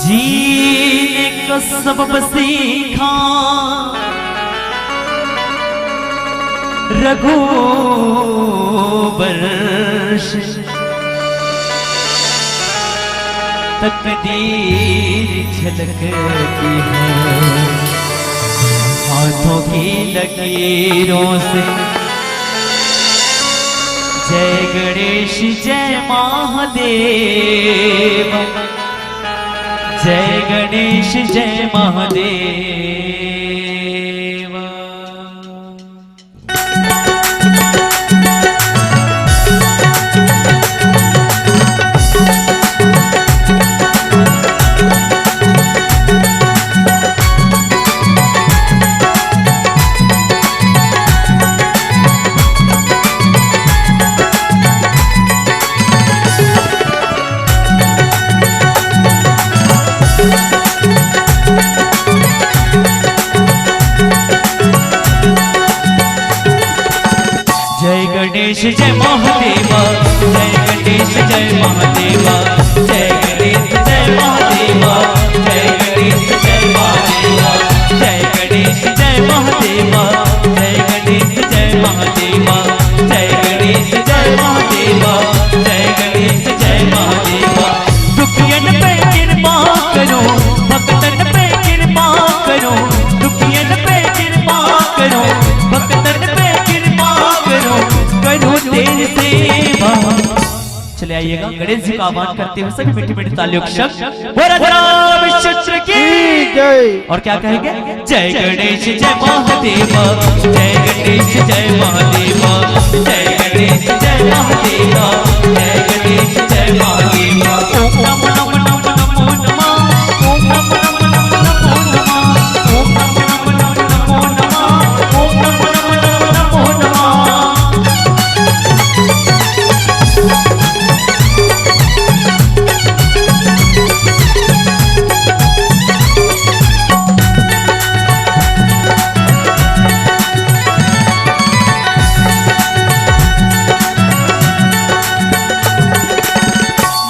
जीने का सबब सीखा रघुवंश तकदीर झलकती है हाथों की लकीरों से। जय गणेश जय महादेव, जय गणेश जय महादेव। गणेश जय महादेवा, जय गणेश जय महादेवा, जय गणेश जय महादेवा, जय गणेश जय महादेवा, जय गणेश जय महादेवा, जय गणेश जय महादेवा, जय गणेश जय महादेवा, जय गणेश जय महादेवा। दुखियन पे कृपा करो, भक्तन पे कृपा करो, दुखियन पे कृपा करो, भक्तन पे कृपा करो, करो तेरी सेवा। चले आइएगा गणेश जी का आह्वान करते हुए सभी मीठी मीठी तालियों के शब्द विश्वचर की जय। और क्या कहेंगे? जय गणेश जय महादेवा, जय गणेश जय महादेवा, जय गणेश जय महादेवा, जय गणेश जय महादेवा। ओम नमो नमो नमो नमो नमः, ओम नमो नमो नमो नमो नमः, ओम नमो नमो नमो नमो नमः, ओम नमो नमो नमो नमो नमः।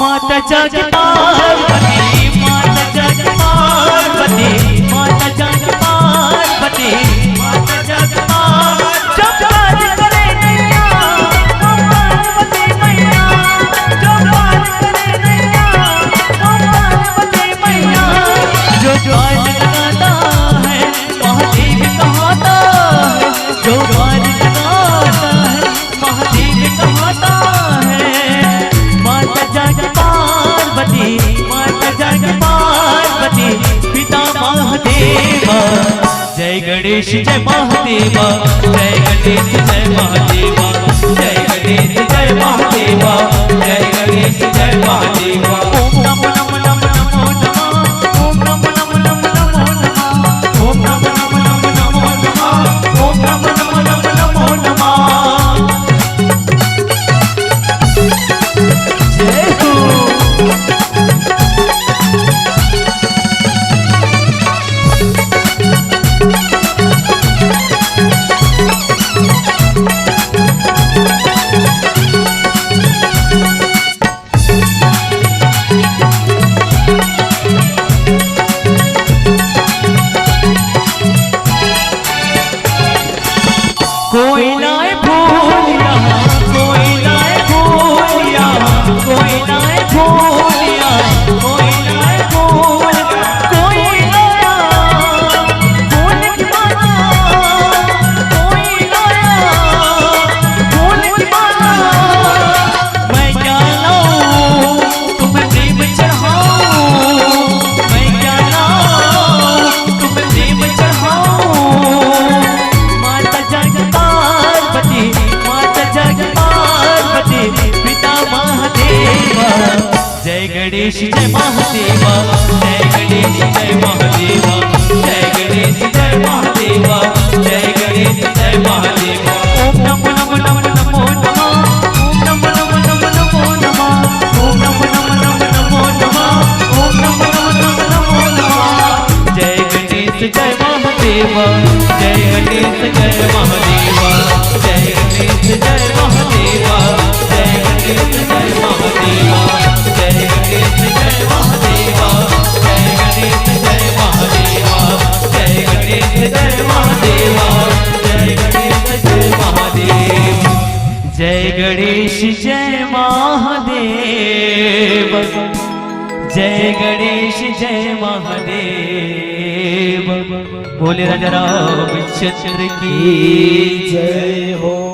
माता जग पार्वती, माता जग पार्वती, माता जग पार्वती, माता जग पार्वती। जब बात करे नैया पार्वती मैया, जब बात करे नैया पार्वती मैया। जो द्वार लगाता है महादेव कहता है, जो द्वार लगाता है महादेव कहता है। माता जग पार्वती, माता जग पार्वती, पिता महादेवा। जय गणेश जय महादेवा, जय गणेश जय महादेवा, जय गणेश जय महादेवा, जय गणेश जय महादेवा। ओम नमो नमो नमो नमो नमः, ओम नमो नमो नमो नमो नमः, ओम नमो नमो नमो नमो नमः, ओम नमो नमो नमो नमो नमः। जय हो। कोई लाए फूल यहाँ, कोई लाए फूल यहाँ, कोई लाए फूल यहाँ, कोई लाए फूल, कोई लाया फूल की माला, कोई लाया फूल की माला। मैं क्या लाऊं तुम्हें प्रेम चढ़ाऊं, मैं क्या लाऊं तुम्हें प्रेम चढ़ाऊं। माता जग पार्वती, माता जग पार्वती, पिता महादेवा। जय गणेश जय महादेवा, जय गणेश जय महादेवा, जय गणेश जय महादेवा, जय गणेश जय महादेवा। ओम नमो नमो नमो नमो नमः, ओम नमो नमो नमो नमो नमः, ओम नमो नमो नमो नमो नमः, ओम नमो नमो नमो नमो नमः। जय गणेश जय महादेवा, जय गणेश जय महादेवा, जय गणेश जय महादेवा, जय गणेश जय महादेवा, जय गणेश जय महादेवा, जय महादेवा, जय गणेश जय महादेव, जय गणेश जय महादेव, जय गणेश जय महादेव। बोले राजा रामचंद्र की जय हो।